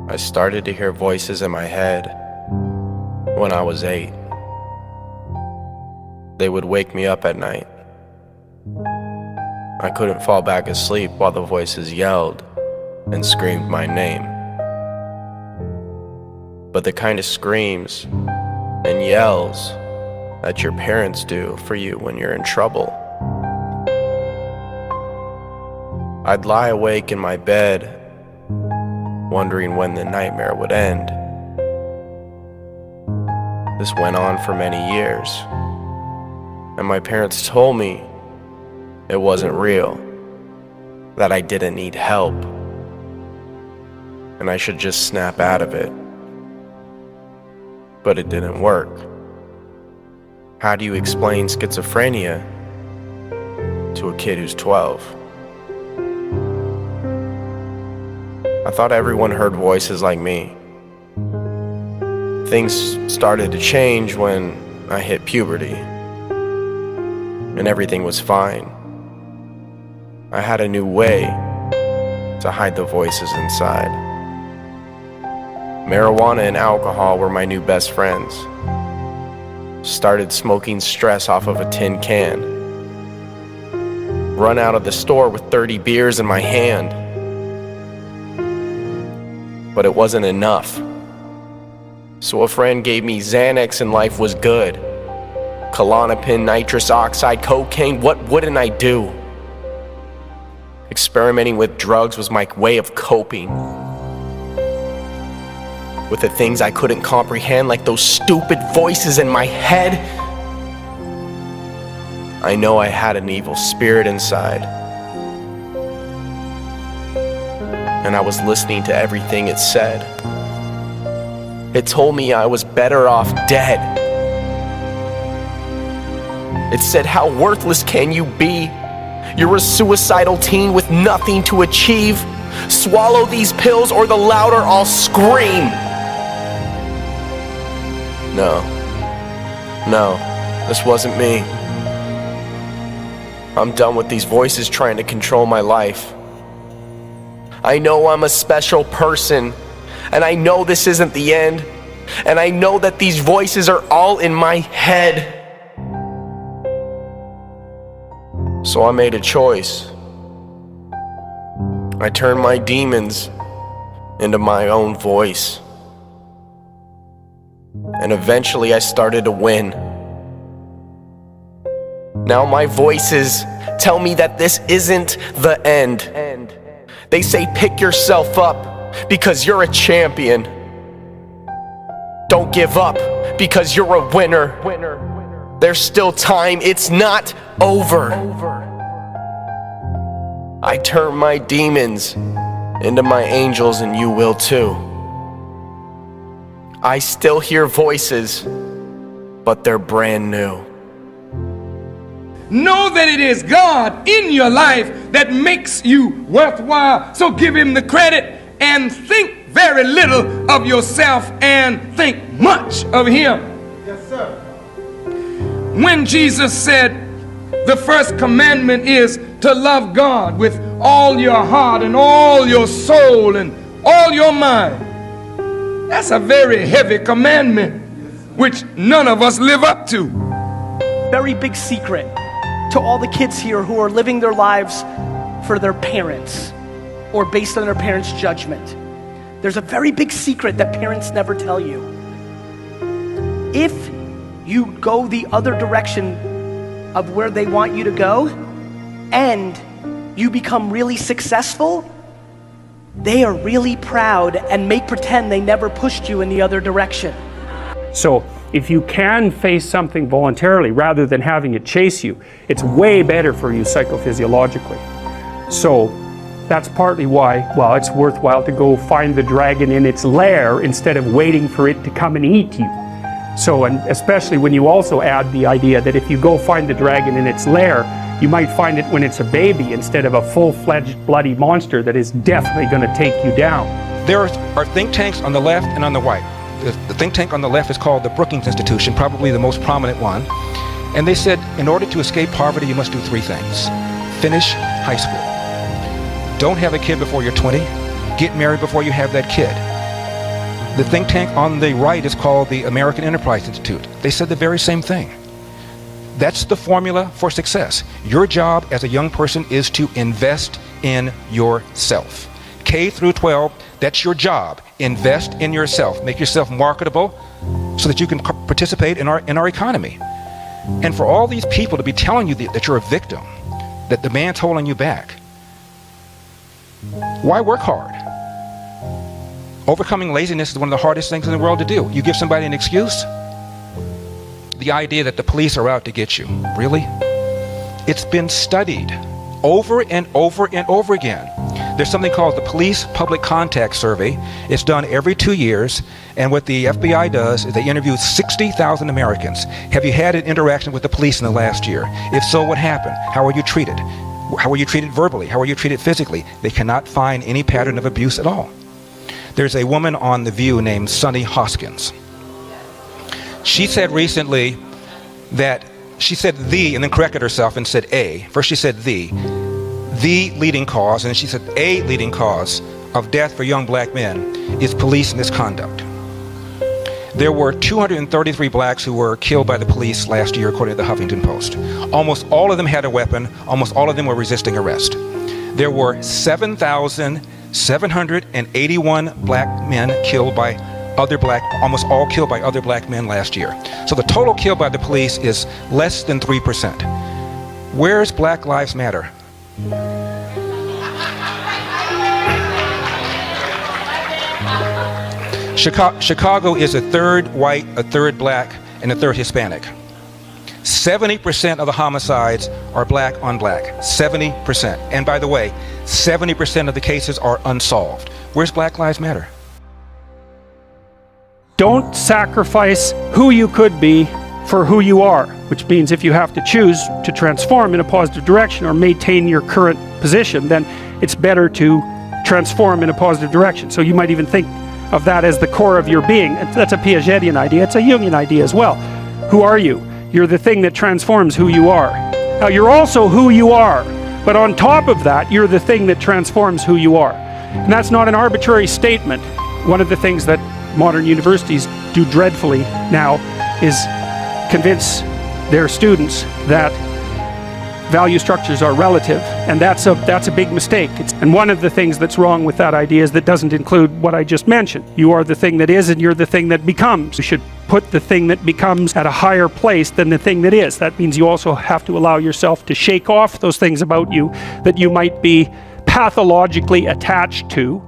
I started to hear voices in my head when I was 8. They would wake me up at night. I couldn't fall back asleep while the voices yelled and screamed my name. But the kind of screams and yells that your parents do for you when you're in trouble. I'd lie awake in my bed, wondering when the nightmare would end. This went on for many years, and my parents told me it wasn't real, that I didn't need help, and I should just snap out of it. But it didn't work. How do you explain schizophrenia to a kid who's 12? I thought everyone heard voices like me. Things started to change when I hit puberty, and everything was fine. I had a new way to hide the voices inside. Marijuana and alcohol were my new best friends. Started smoking stress off of a tin can. Run out of the store with 30 beers in my hand. But it wasn't enough. So a friend gave me Xanax and life was good. Klonopin, nitrous oxide, cocaine, what wouldn't I do? Experimenting with drugs was my way of coping with the things I couldn't comprehend, like those stupid voices in my head. I know I had an evil spirit inside, and I was listening to everything it said. It told me I was better off dead. It said, how worthless can you be? You're a suicidal teen with nothing to achieve. Swallow these pills or the louder I'll scream. No, this wasn't me. I'm done with these voices trying to control my life. I know I'm a special person, and I know this isn't the end, and I know that these voices are all in my head. So I made a choice. I turned my demons into my own voice. And eventually I started to win. Now my voices tell me that this isn't the end. They say pick yourself up because you're a champion. Don't give up because you're a winner. There's still time, it's not over. I turn my demons into my angels, and you will too. I still hear voices, but they're brand new. Know that it is God in your life that makes you worthwhile. So give him the credit and think very little of yourself and think much of him. Yes, sir. When Jesus said the first commandment is to love God with all your heart and all your soul and all your mind, that's a very heavy commandment which none of us live up to. Very big secret to all the kids here who are living their lives for their parents or based on their parents' judgment. There's a very big secret that parents never tell you. If you go the other direction of where they want you to go and you become really successful, they are really proud and make pretend they never pushed you in the other direction. So if you can face something voluntarily rather than having it chase you, it's way better for you psychophysiologically. So that's partly why, well, it's worthwhile to go find the dragon in its lair instead of waiting for it to come and eat you. So, and especially when you also add the idea that if you go find the dragon in its lair, you might find it when it's a baby instead of a full-fledged bloody monster that is definitely going to take you down. There are think tanks on the left and on the right. The think tank on the left is called the Brookings Institution, probably the most prominent one. And they said, in order to escape poverty, you must do 3 things. Finish high school. Don't have a kid before you're 20. Get married before you have that kid. The think tank on the right is called the American Enterprise Institute. They said the very same thing. That's the formula for success. Your job as a young person is to invest in yourself. K through 12, that's your job. Invest in yourself. Make yourself marketable so that you can participate in our economy. And for all these people to be telling you that you're a victim, that the man's holding you back, why work hard? Overcoming laziness is one of the hardest things in the world to do. You give somebody an excuse? The idea that the police are out to get you. Really? It's been studied over and over and over again. There's something called the Police Public Contact Survey. It's done every 2 years, and what the FBI does is they interview 60,000 Americans. Have you had an interaction with the police in the last year? If so, what happened? How were you treated? How were you treated verbally? How were you treated physically? They cannot find any pattern of abuse at all. There's a woman on The View named Sunny Hoskins. She said recently that she said the and then corrected herself and said a. First she said the leading cause, and then she said a leading cause of death for young black men is police misconduct. There were 233 blacks who were killed by the police last year, according to the Huffington Post. Almost all of them had a weapon. Almost all of them were resisting arrest. There were 7,781 black men killed by almost all killed by other black men last year. So the total killed by the police is less than 3%. Where's Black Lives Matter? Chicago is a third white, a third black, and a third Hispanic. 70% of the homicides are black on black. 70%. And by the way, 70% of the cases are unsolved. Where's Black Lives Matter? Don't sacrifice who you could be for who you are, which means if you have to choose to transform in a positive direction or maintain your current position, then it's better to transform in a positive direction. So you might even think of that as the core of your being. That's a Piagetian idea. It's a Jungian idea as well. Who are you? You're the thing that transforms who you are. Now, you're also who you are, but on top of that, you're the thing that transforms who you are. And that's not an arbitrary statement. One of the things that modern universities do dreadfully now is convince their students that value structures are relative, and that's a big mistake. And one of the things that's wrong with that idea is that doesn't include what I just mentioned. You are the thing that is, and you're the thing that becomes. You should put the thing that becomes at a higher place than the thing that is. That means you also have to allow yourself to shake off those things about you that you might be pathologically attached to,